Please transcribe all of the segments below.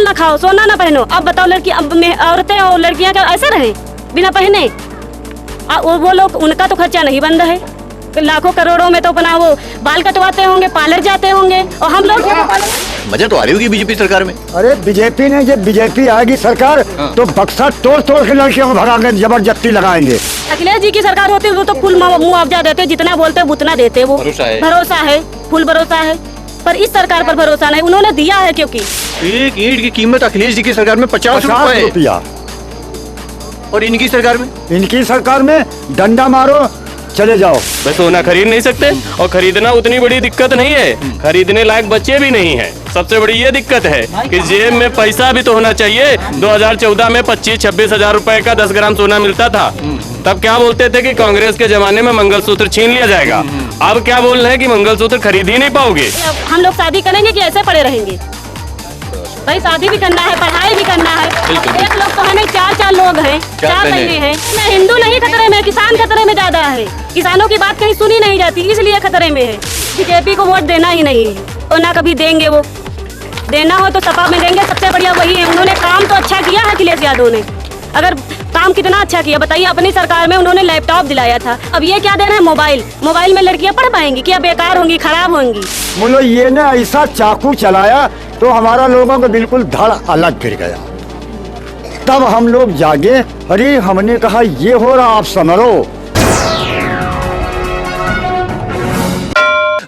ना खाओ, सोना ना पहनो। अब बताओ लड़की, अब औरतें और लड़कियां क्या ऐसे रहे बिना पहने? वो लोग, उनका तो खर्चा नहीं बंद है। लाखों करोड़ों में तो अपना वो बाल कटवाते होंगे, पार्लर जाते होंगे, और हम लोग मजा तो आ रही होगी बीजेपी सरकार में। अरे बीजेपी ने, जब बीजेपी आएगी सरकार तो बक्सा तोड़ तोड़ के लड़कियों को भगा के जबरदस्ती लगाएंगे। अखिलेश जी की सरकार होती है वो तो फुल मुआवजा देते, जितना बोलते हैं उतना देते। वो भरोसा है, फुल भरोसा है। पर इस सरकार पर भरोसा नहीं, उन्होंने दिया है क्योंकि एक ईंट की कीमत अखिलेश जी की सरकार में 50 रुपया, और इनकी सरकार में, इनकी सरकार में डंडा मारो चले जाओ। बस सोना खरीद नहीं सकते, और खरीदना उतनी बड़ी दिक्कत नहीं है, खरीदने लायक बच्चे भी नहीं है। सबसे बड़ी ये दिक्कत है कि जेब में पैसा भी तो होना चाहिए। 2014 में 25-26 हजार रुपए का 10 ग्राम सोना मिलता था। तब क्या बोलते थे कि कांग्रेस के जमाने में मंगलसूत्र छीन लिया जाएगा। अब क्या बोल रहे हैं कि मंगलसूत्र खरीद ही नहीं पाओगे। हम लोग शादी करेंगे कि ऐसे पड़े रहेंगे? भाई शादी भी करना है, पढ़ाई भी करना है। एक लोग तो हमें 4 लोग हैं, 4 महीने हैं। हिंदू नहीं खतरे में, किसान खतरे में ज्यादा है। किसानों की बात कहीं सुनी नहीं जाती, इसलिए खतरे में है। बीजेपी को वोट देना ही नहीं है, और ना कभी देंगे। वो देना हो तो सपा में देंगे, सबसे बढ़िया वही है। उन्होंने काम तो अच्छा किया है अखिलेश यादव ने। अगर काम कितना अच्छा किया बताइए। अपनी सरकार में उन्होंने लैपटॉप दिलाया था, अब ये क्या दे रहे हैं? मोबाइल में लड़कियां पढ़ पाएंगी क्या? बेकार होंगी, खराब होंगी। बोलो ये ने ऐसा चाकू चलाया तो हमारा लोगों को बिल्कुल धड़ अलग गिर गया। तब हम लोग जागे, अरे हमने कहा ये हो रहा, आप समझो।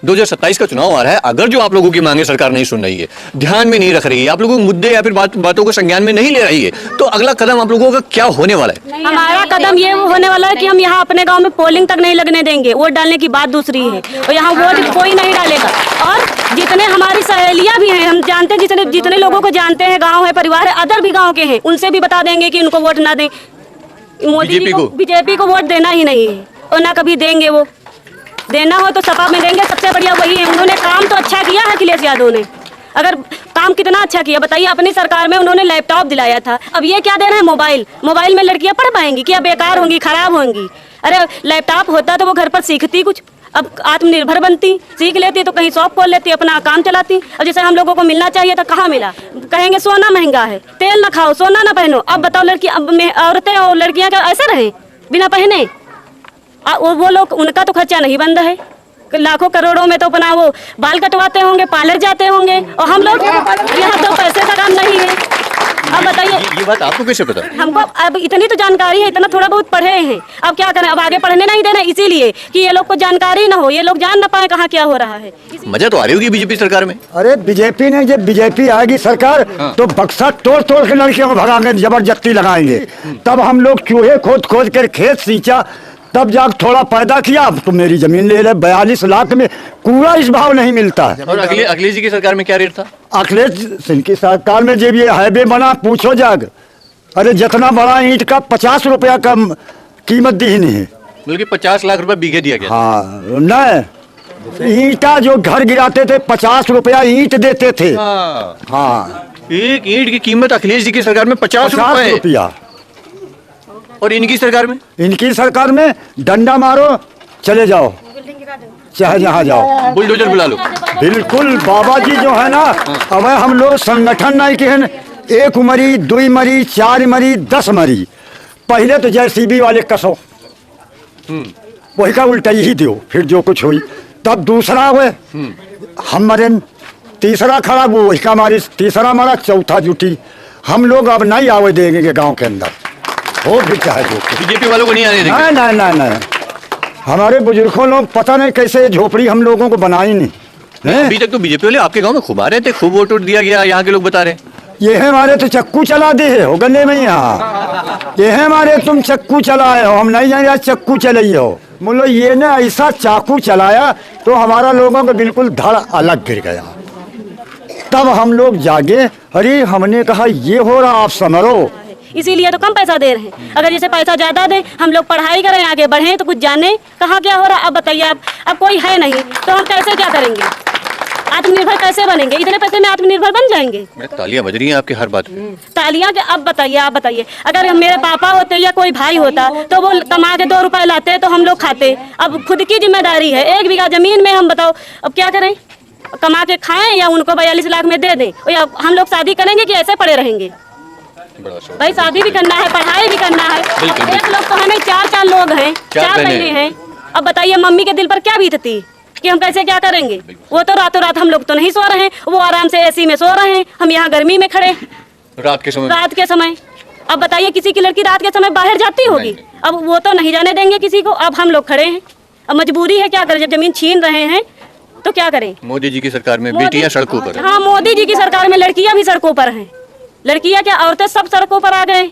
2027 का चुनाव आ रहा है। अगर जो आप लोगों की मांगे सरकार नहीं सुन रही है, ध्यान में नहीं रख रही है, आप लोगों के मुद्दे या फिर बातों को संज्ञान में नहीं ले रही है, तो अगला कदम आप लोगों का क्या होने वाला है? हमारा कदम ये होने वाला है कि हम यहाँ अपने गांव में पोलिंग तक नहीं लगने देंगे। वोट डालने की बात दूसरी है, और यहाँ वोट कोई नहीं डालेगा। और जितने हमारी सहेलियां भी हैं, हम जानते हैं, जितने लोगों को जानते हैं, गाँव है, परिवार है, अदर भी गाँव के हैं, उनसे भी बता देंगे कि उनको वोट ना दें। मोदी जी को, बीजेपी को वोट देना ही नहीं है, और ना कभी देंगे। वो देना हो तो सपा में देंगे, सबसे बढ़िया वही है। उन्होंने काम तो अच्छा किया है अखिलेश यादव ने। अगर काम कितना अच्छा किया बताइए। अपनी सरकार में उन्होंने लैपटॉप दिलाया था, अब ये क्या दे रहे हैं? मोबाइल में लड़कियां पढ़ पाएंगी क्या? बेकार होंगी, खराब होंगी। अरे लैपटॉप होता तो वो घर पर सीखती कुछ, अब आत्मनिर्भर बनती, सीख लेती तो कहीं शॉप खोल लेती, अपना काम चलाती। अब जैसे हम लोगों को मिलना चाहिए था, कहाँ मिला? कहेंगे सोना महंगा है, तेल ना खाओ, सोना ना पहनो। अब बताओ लड़की, अब औरतें और लड़कियां क्या ऐसे रहे बिना पहने? वो लोग, उनका तो खर्चा नहीं बंद है। लाखों करोड़ों में तो अपना वो बाल कटवाते होंगे, पार्लर जाते होंगे, और हम लोग यहाँ तो पैसे का काम नहीं है। अब बताइए, ये बात आपको कैसे पता? हमको अब इतनी तो जानकारी है, इतना थोड़ा बहुत पढ़े हैं। अब क्या करें, अब आगे पढ़ने नहीं देना, इसीलिए कि ये लोग को जानकारी ना हो, ये लोग जान ना पाए कहाँ क्या हो रहा है। मजा तो आ रही होगी बीजेपी सरकार में। अरे बीजेपी ने, जब बीजेपी आएगी सरकार तो बक्सा तोड़ तोड़ के लड़कियों को भगा के जबरदस्ती लगाएंगे। तब हम लोग चूहे खोद खोद कर खेत सींचा, तब जाकर थोड़ा पैदा किया। अब तो मेरी जमीन ले ले, 42 लाख में कूड़ा इस भाव नहीं मिलता है। और अखिलेश जी की सरकार में क्या रेट था? अखिलेश सिंह की सरकार में जब ये हाईवे बना, पूछो जाग, अरे जितना बड़ा ईंट का 50 रुपया का कीमत दी नहीं है, बल्कि 50 लाख रुपए बीघे दिया गया। हाँ नहीं, ईंटा जो घर गिराते थे 50 रुपया ईंट देते थे। हाँ, एक ईंट की कीमत अखिलेश जी की सरकार में 50 रुपया, और इनकी सरकार में, इनकी सरकार में डंडा मारो चले जाओ, चाहे जहाँ जाओ, बुलडोजर बुला लो। बिल्कुल बाबा जी जो है ना, अब हम लोग संगठन नहीं के हैं, 1 मरी, 2 मरी, 4 मरी, 10 मरी। पहले तो JCB वाले कसो, वही का उल्टा ही दो, फिर जो कुछ हुई। तब दूसरा हुए, हम मरे, तीसरा खड़ा वो वही का मारी, तीसरा मारा, चौथा जुटी। हम लोग अब नहीं आवे देंगे गाँव के अंदर, हो भी चाहे जो। बीजेपी वालों को नहीं आने देंगे? नहीं नहीं नहीं, हमारे बुजुर्गों लोग पता नहीं कैसे झोपड़ी हम लोगों को बनाई नहीं। अभी तक तो बीजेपी वाले आपके गांव में खूब आ रहे थे, खूब वोट दिया गया, यहाँ के लोग बता रहे। ये है हमारे तो चक्कू चला दे हो गले में, यहाँ ये है हमारे तुम चक्कू चलाए हो, हम नहीं जाने चक्कू चलाई हो। बोलो ये ने ऐसा चाकू चलाया तो हमारा लोगों को बिल्कुल धड़ अलग गिर गया। तब हम लोग जागे, अरे हमने कहा ये हो रहा, आप समझो। इसीलिए तो कम पैसा दे रहे हैं। अगर जैसे पैसा ज्यादा दे, हम लोग पढ़ाई करें, आगे बढ़ें, तो कुछ जाने कहाँ क्या हो रहा। अब बताइए, अब कोई है नहीं तो हम कैसे क्या करेंगे? आत्मनिर्भर कैसे बनेंगे? इतने पैसे में आत्मनिर्भर बन जाएंगे? तालियां बज रही हैं आपकी हर बात। तालियां के अब बताइए, आप बताइए, अगर मेरे पापा होते या कोई भाई होता तो वो कमा के 2 रुपए लाते तो हम लोग खाते। अब खुद की जिम्मेदारी है, 1 बीघा जमीन में हम बताओ अब क्या करें? कमा के खाएं या उनको 42 लाख में दे दें, या हम लोग शादी करेंगे कि ऐसे पड़े रहेंगे? बड़ा सवाल। भाई शादी भी करना है, पढ़ाई भी करना है। बिल्कुल, एक लोग तो है नहीं, चार लोग हैं, चार चार बहनें बहनें हैं। अब बताइए मम्मी के दिल पर क्या बीतती कि हम कैसे क्या करेंगे? वो तो रातों रात, हम लोग तो नहीं सो रहे हैं, वो आराम से एसी में सो रहे हैं, हम यहाँ गर्मी में खड़े रात के समय रात के समय। अब बताइए किसी की लड़की रात के समय बाहर जाती होगी? अब वो तो नहीं जाने देंगे किसी को। अब हम लोग खड़े हैं, अब मजबूरी है, क्या करें? जब जमीन छीन रहे हैं तो क्या करें? मोदी जी की सरकार में बेटियां सड़कों पर हैं। हाँ, मोदी जी की सरकार में लड़कियां भी सड़कों पर हैं। लड़कियां क्या, औरतें सब सड़कों पर आ गए।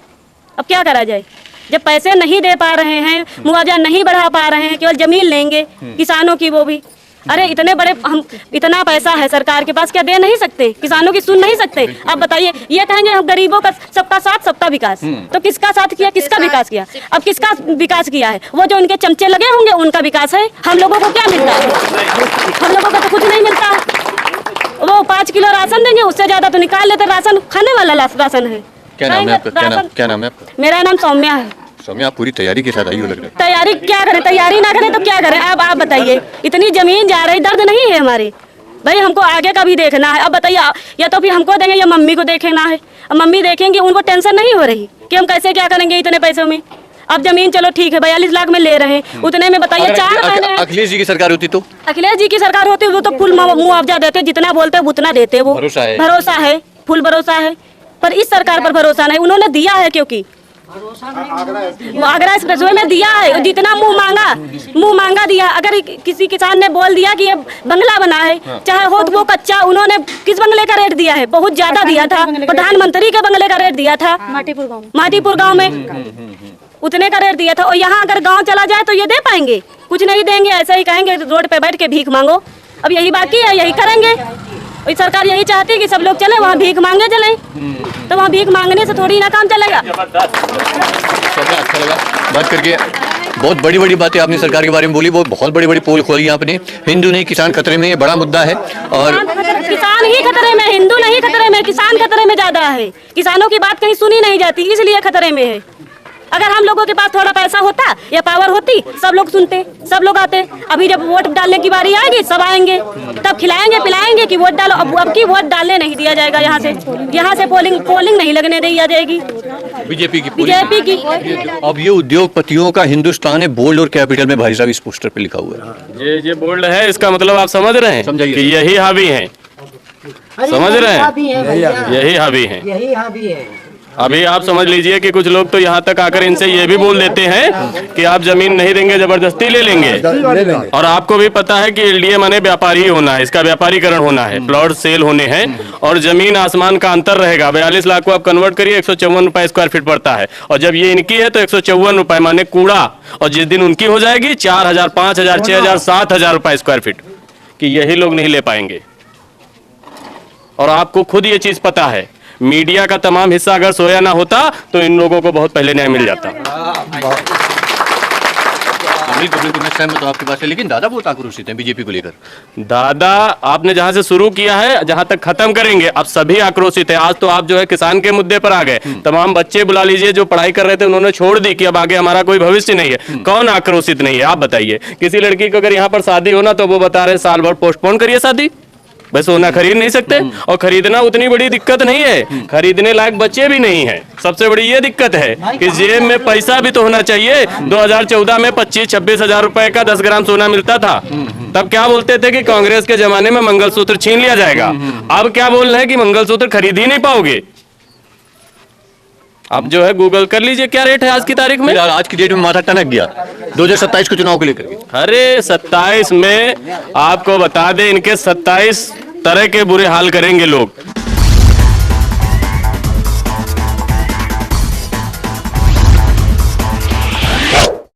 अब क्या करा जाए? जब पैसे नहीं दे पा रहे हैं, मुआवजा नहीं बढ़ा पा रहे हैं, केवल जमीन लेंगे किसानों की, वो भी। अरे इतने बड़े, हम इतना पैसा है सरकार के पास, क्या दे नहीं सकते? किसानों की सुन नहीं सकते? अब बताइए, ये कहेंगे हम गरीबों का सबका साथ सबका विकास, तो किसका साथ किया, किसका विकास किया? अब किसका विकास किया है? वो जो उनके चमचे लगे होंगे उनका विकास है। हम लोगों को क्या मिलता है? हम लोगों को तो कुछ नहीं मिलता। वो 5 किलो राशन देंगे, उससे ज्यादा तो निकाल लेते। राशन खाने वाला राशन है। क्या नाम है आपका? क्या नाम है आपका? मेरा नाम सौम्या है। सौम्या, आप पूरी तैयारी के साथ आई हो लग रहा है। तैयारी क्या करें? तैयारी ना करें तो क्या करें? अब आप बताइए, इतनी जमीन जा रही, दर्द नहीं है हमारी? भाई हमको आगे का भी देखना है। अब बताइए, या तो फिर हमको देंगे या मम्मी को देखना है। अब मम्मी देखेंगे, उनको टेंशन नहीं हो रही कि हम कैसे क्या करेंगे इतने पैसों में। अब जमीन चलो ठीक है 42 लाख में ले रहे हैं, उतने में बताइए 4 महीने। अखिलेश जी की सरकार होती तो? अखिलेश जी की सरकार होती वो तो फुल मुआवजा देते, जितना बोलते उतना देते। वो भरोसा है। भरोसा है, फुल भरोसा है। पर इस सरकार पर भरोसा नहीं। उन्होंने दिया है, क्योंकि वो आगरा एक्सप्रेसवे में दिया है, जितना मुंह मांगा दिया। अगर किसी किसान ने बोल दिया कि ये बंगला बना है, चाहे हो तो वो कच्चा, उन्होंने किस बंगले का रेट दिया है? बहुत ज्यादा दिया था। प्रधानमंत्री के बंगले का रेट दिया था माटीपुर गाँव में, उतने का रेट दिया था। और यहाँ अगर गाँव चला जाए तो ये दे पाएंगे? कुछ नहीं देंगे, ऐसे ही कहेंगे रोड पे बैठ के भीख मांगो। अब यही बाकी है, यही करेंगे। और सरकार यही चाहती है कि सब लोग चले वहाँ भीख मांगे चले, तो वहाँ भीख मांगने से थोड़ी ना काम चलेगा। अच्छा लगा बात करके। बहुत बड़ी बड़ी बातें आपने सरकार के बारे में बोली, बहुत बड़ी बड़ी पोल खोली आपने। हिंदू नहीं, किसान खतरे में, ये बड़ा मुद्दा है। और किसान ही खतरे में, हिंदू नहीं खतरे में, किसान खतरे में ज्यादा है। किसानों की बात कहीं सुनी नहीं जाती, इसलिए खतरे में है। अगर हम लोगों के पास थोड़ा पैसा होता या पावर होती, सब लोग सुनते, सब लोग आते। अभी जब वोट डालने की बारी आएगी, सब आएंगे, तब खिलाएंगे पिलाएंगे कि वोट डालो। अब की वोट डालने नहीं दिया जाएगा। यहाँ से पोलिंग नहीं लगने दी जाएगी बीजेपी की। अब ये उद्योगपतियों का हिंदुस्तान है, बोल्ड और कैपिटल में भाई साहब इस पोस्टर पे लिखा हुआ है। ये बोल्ड है, इसका मतलब आप समझ रहे हैं समझाइए। कि यही हावी हैं। समझ रहे हैं, यही हावी हैं। यही हावी है। अभी आप समझ लीजिए कि कुछ लोग तो यहाँ तक आकर इनसे ये भी बोल देते हैं कि आप जमीन नहीं देंगे, जबरदस्ती ले लेंगे। और आपको भी पता है कि एलडीए माने व्यापारी होना है, इसका व्यापारीकरण होना है, प्लॉट सेल होने हैं और जमीन आसमान का अंतर रहेगा। 42 लाख को आप कन्वर्ट करिए, 154 रुपए स्क्वायर फीट पड़ता है। और जब ये इनकी है तो 154 रुपए माने कूड़ा। और जिस दिन उनकी हो जाएगी 4000, 5000, 6000, 7000 रुपए स्क्वायर फीट कि यही लोग नहीं ले पाएंगे। और आपको खुद ये चीज पता है, मीडिया का तमाम हिस्सा अगर सोया ना होता तो इन लोगों को बहुत पहले न्याय मिल जाता। बिल्कुल मैं सहमत हूं आपकी बात से, लेकिन दादा बहुत आक्रोशित हैं बीजेपी को लेकर। दादा आपने जहां से शुरू किया है, जहां तक खत्म करेंगे, अब सभी आक्रोशित है। आज तो आप जो है किसान के मुद्दे पर आ गए। तमाम बच्चे बुला लीजिए जो पढ़ाई कर रहे थे, उन्होंने छोड़ दी कि अब आगे हमारा कोई भविष्य नहीं है। कौन आक्रोशित नहीं है आप बताइए? किसी लड़की को अगर यहाँ पर शादी हो ना तो वो बता रहे साल भर पोस्टपोन करिए शादी, बस सोना खरीद नहीं सकते। और खरीदना उतनी बड़ी दिक्कत नहीं है, खरीदने लायक बच्चे भी नहीं है। सबसे बड़ी ये दिक्कत है कि जेब में पैसा भी तो होना चाहिए। 2014 में 25-26 हजार रुपए का 10 ग्राम सोना मिलता था। तब क्या बोलते थे कि कांग्रेस के जमाने में मंगलसूत्र छीन लिया जाएगा। अब क्या बोल रहे हैं कि मंगलसूत्र खरीद ही नहीं पाओगे। अब जो है गूगल कर लीजिए क्या रेट है आज की तारीख में। आज की डेट में माथा टनक गया 2027 के चुनाव को लेकर। अरे 27 में आपको बता दें, इनके 27 तरह के बुरे हाल करेंगे लोग।